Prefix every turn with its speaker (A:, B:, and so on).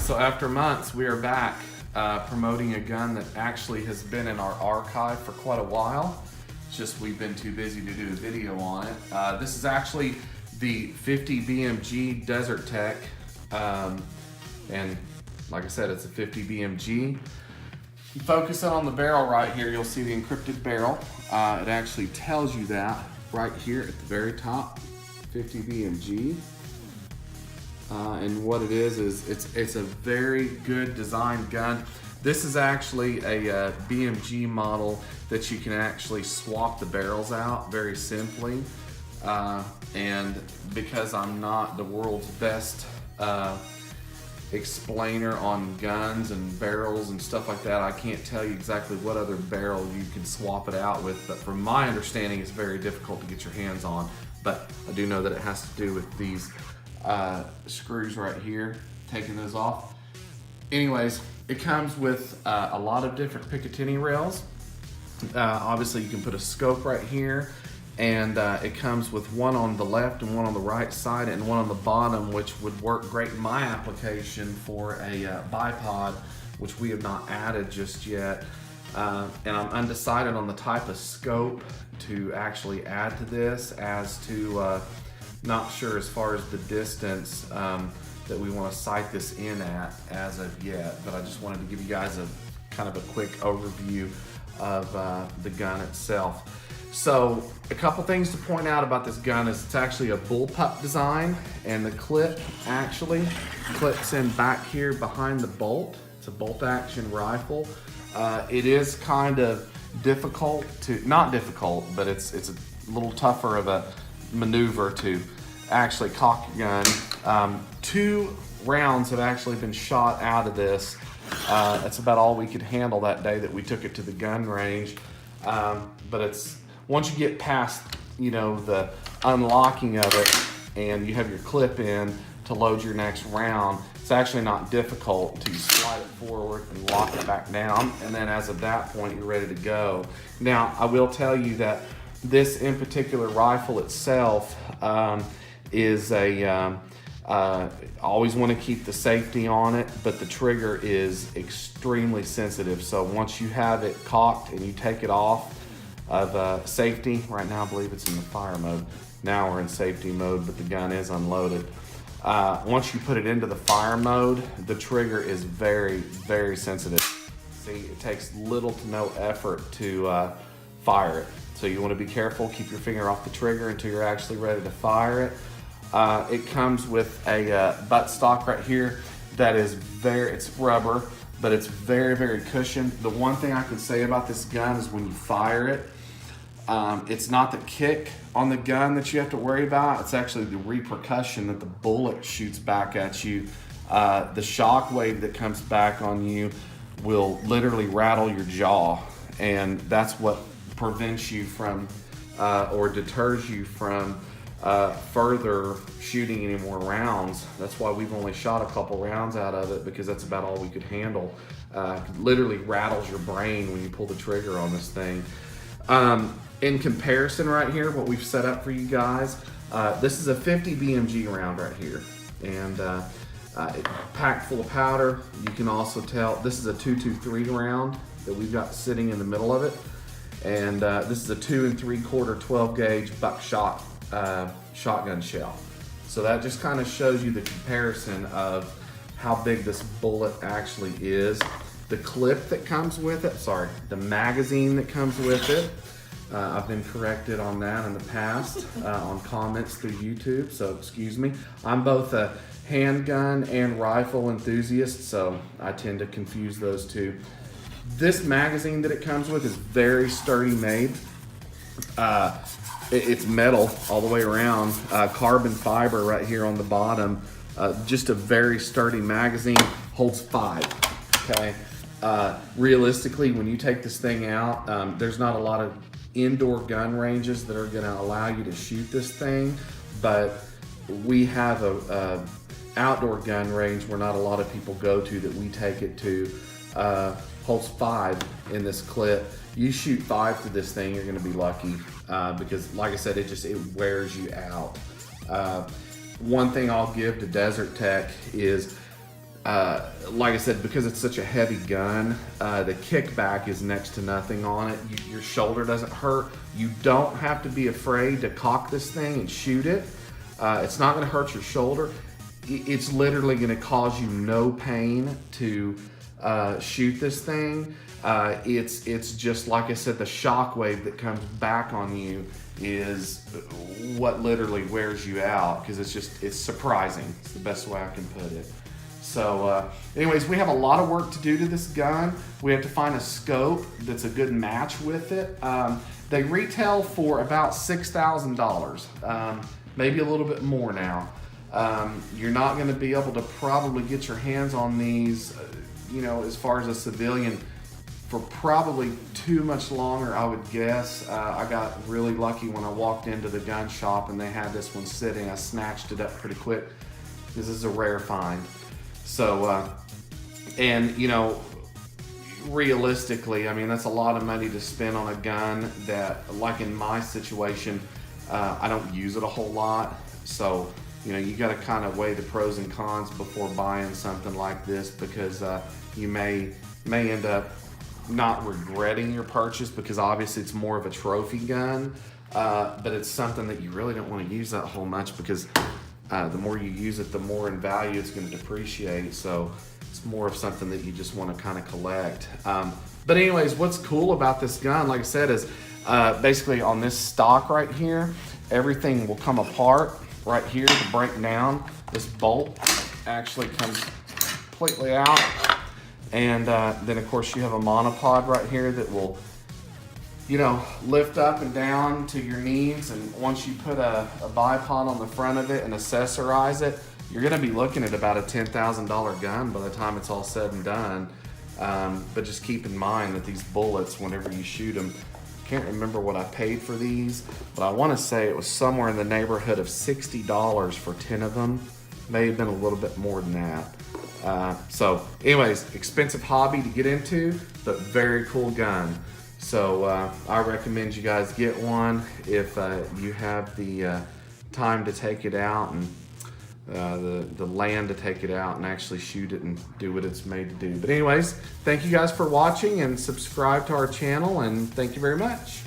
A: So after months, we are back promoting a gun that actually has been in our archive for quite a while. It's just we've been too busy to do a video on it. This is actually the 50 BMG Desert Tech, and like I said, it's a 50 BMG. You focus in on the barrel right here, you'll see the encrypted barrel. It actually tells you that right here at the very top, 50 BMG. And what it is it's a very good designed gun. This is actually a BMG model that you can actually swap the barrels out very simply. And because I'm not the world's best explainer on guns and barrels and stuff like that, I can't tell you exactly what other barrel you can swap it out with, but from my understanding it's very difficult to get your hands on. But I do know that it has to do with these screws right here, taking those off. Anyways, it comes with a lot of different Picatinny rails. Obviously you can put a scope right here, and it comes with one on the left and one on the right side and one on the bottom, which would work great in my application for a bipod, which we have not added just yet. And I'm undecided on the type of scope to actually add to this, as to not sure as far as the distance that we want to sight this in at as of yet, but I just wanted to give you guys a kind of a quick overview of the gun itself. So a couple things to point out about this gun is it's actually a bullpup design, and the clip actually clips in back here behind the bolt. It's a bolt action rifle. It is kind of difficult to, not difficult, but it's a little tougher of a maneuver to actually cock your gun. 2 rounds have actually been shot out of this. That's about all we could handle that day that we took it to the gun range. But it's, once you get past, you know, the unlocking of it and you have your clip in to load your next round, it's actually not difficult until you slide it forward and lock it back down, and then as of that point you're ready to go. Now I will tell you that this in particular rifle itself is a always want to keep the safety on it, but the trigger is extremely sensitive. So once you have it cocked and you take it off of safety, right now I believe it's in the fire mode, now we're in safety mode, but the gun is unloaded. Once you put it into the fire mode, the trigger is very, very sensitive. See, it takes little to no effort to fire it. So you want to be careful, keep your finger off the trigger until you're actually ready to fire it. It comes with a buttstock right here that is it's rubber, but it's very, very cushioned. The one thing I can say about this gun is when you fire it, it's not the kick on the gun that you have to worry about. It's actually the repercussion that the bullet shoots back at you. The shock wave that comes back on you will literally rattle your jaw, and that's what prevents you from or deters you from further shooting any more rounds. That's why we've only shot a couple rounds out of it, because that's about all we could handle. It literally rattles your brain when you pull the trigger on this thing. In comparison right here, what we've set up for you guys, this is a 50 BMG round right here, and packed full of powder. You can also tell this is a 223 round that we've got sitting in the middle of it, and this is a 2 3/4 12 gauge buckshot shotgun shell. So that just kind of shows you the comparison of how big this bullet actually is. The clip that comes with it, sorry, the magazine that comes with it, I've been corrected on that in the past on comments through YouTube, so excuse me. I'm both a handgun and rifle enthusiast, so I tend to confuse those two. This magazine that it comes with is very sturdy made. It's metal all the way around, carbon fiber right here on the bottom. Just a very sturdy magazine, holds 5, okay? Realistically, when you take this thing out, there's not a lot of indoor gun ranges that are gonna allow you to shoot this thing, but we have a outdoor gun range where not a lot of people go to that we take it to. Holds 5 in this clip. You shoot 5 through this thing, you're gonna be lucky, because like I said, it wears you out. One thing I'll give to Desert Tech is like I said, because it's such a heavy gun, the kickback is next to nothing on it. Your shoulder doesn't hurt. You don't have to be afraid to cock this thing and shoot it. It's not going to hurt your shoulder. It's literally going to cause you no pain to shoot this thing. It's just like I said, the shock wave that comes back on you is what literally wears you out, because it's surprising. It's the best way I can put it. So anyways, we have a lot of work to do to this gun. We have to find a scope that's a good match with it. They retail for about $6,000, maybe a little bit more now. You're not going to be able to probably get your hands on these, as far as a civilian, for probably too much longer, I would guess. I got really lucky when I walked into the gun shop and they had this one sitting. I snatched it up pretty quick. This is a rare find. So, realistically, I mean, that's a lot of money to spend on a gun that, like in my situation, I don't use it a whole lot. So, you got to kind of weigh the pros and cons before buying something like this, because you may end up not regretting your purchase, because obviously it's more of a trophy gun, but it's something that you really don't want to use that whole much, because the more you use it, the more in value it's going to depreciate. So it's more of something that you just want to kind of collect. But anyways, what's cool about this gun, like I said, is basically on this stock right here, everything will come apart right here to break down. This bolt actually comes completely out. And then of course you have a monopod right here that will, lift up and down to your needs. And once you put a bipod on the front of it and accessorize it, you're gonna be looking at about a $10,000 gun by the time it's all said and done. But just keep in mind that these bullets, whenever you shoot them, I can't remember what I paid for these, but I wanna say it was somewhere in the neighborhood of $60 for 10 of them. May have been a little bit more than that. So anyways, expensive hobby to get into, but very cool gun. So I recommend you guys get one if you have the time to take it out and the land to take it out and actually shoot it and do what it's made to do. But anyways, thank you guys for watching, and subscribe to our channel, and thank you very much.